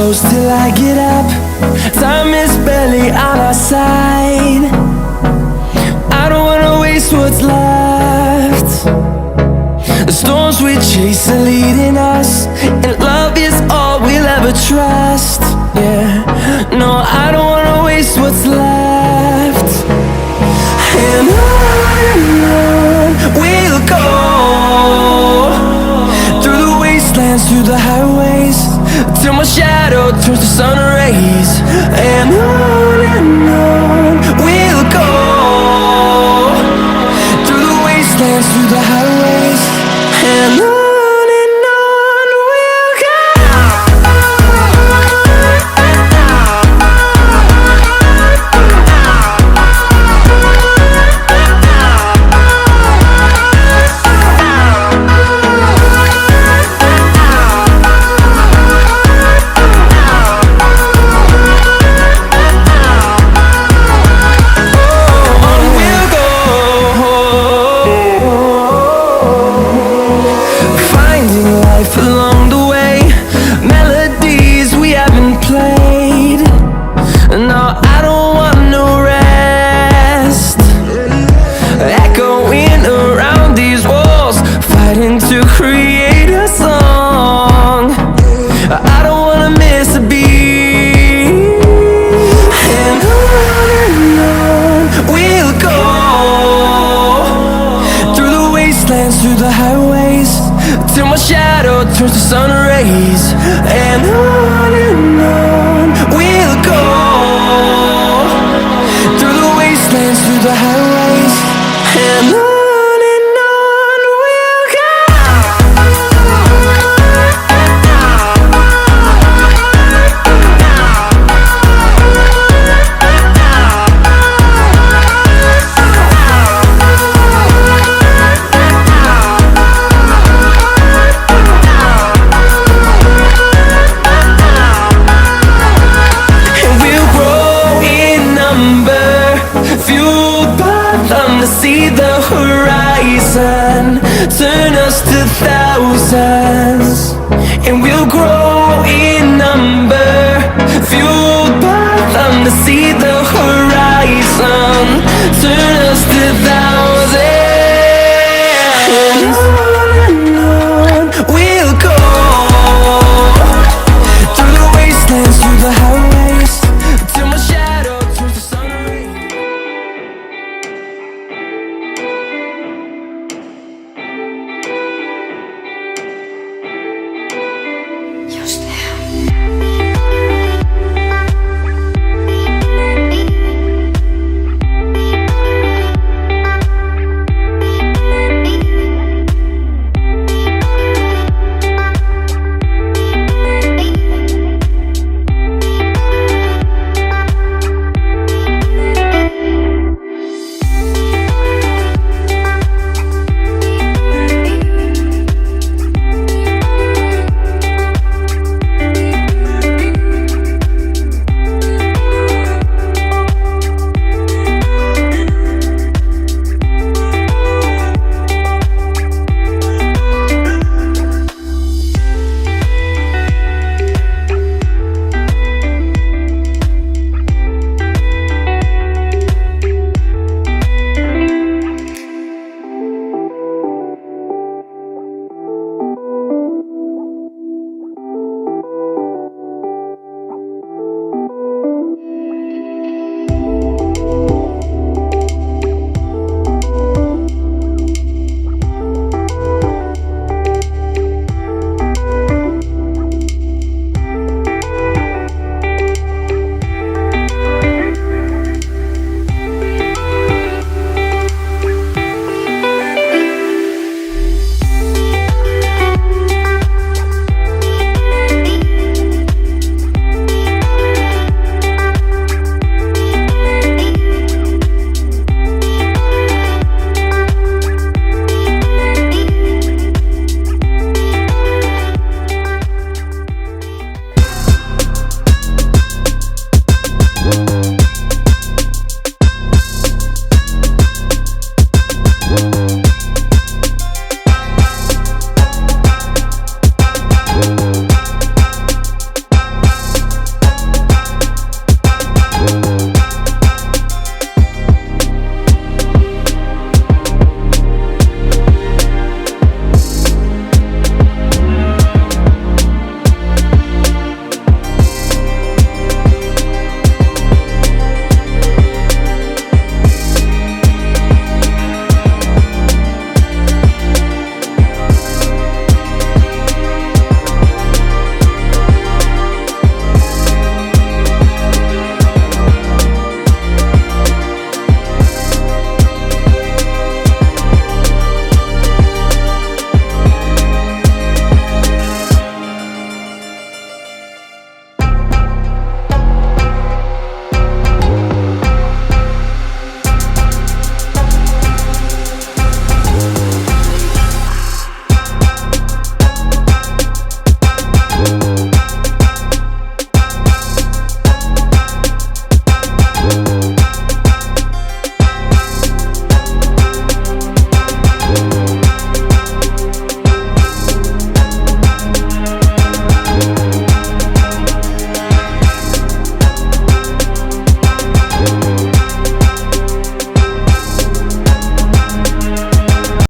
close till I get up. Time is barely on our side. I don't wanna waste what's left. The storms we chase are leading us, and love is all we'll ever trust. Yeah, no, I don't wanna waste what's left. And on we'll go, through the wastelands, through the highways, till my shadow turns to sun rays. And on we'll go, through the wastelands, through the highways, and on. Along the way, melodies we haven't played. No, I don't want no rest. Echoing around these walls, fighting to create a song. I don't wanna miss a beat. And on we'll go, through the wastelands, through the highways, till my shadow turns to sun rays. And on we'll go, through the wastelands, through the highways, and on. See the horizon, turn us to thousands.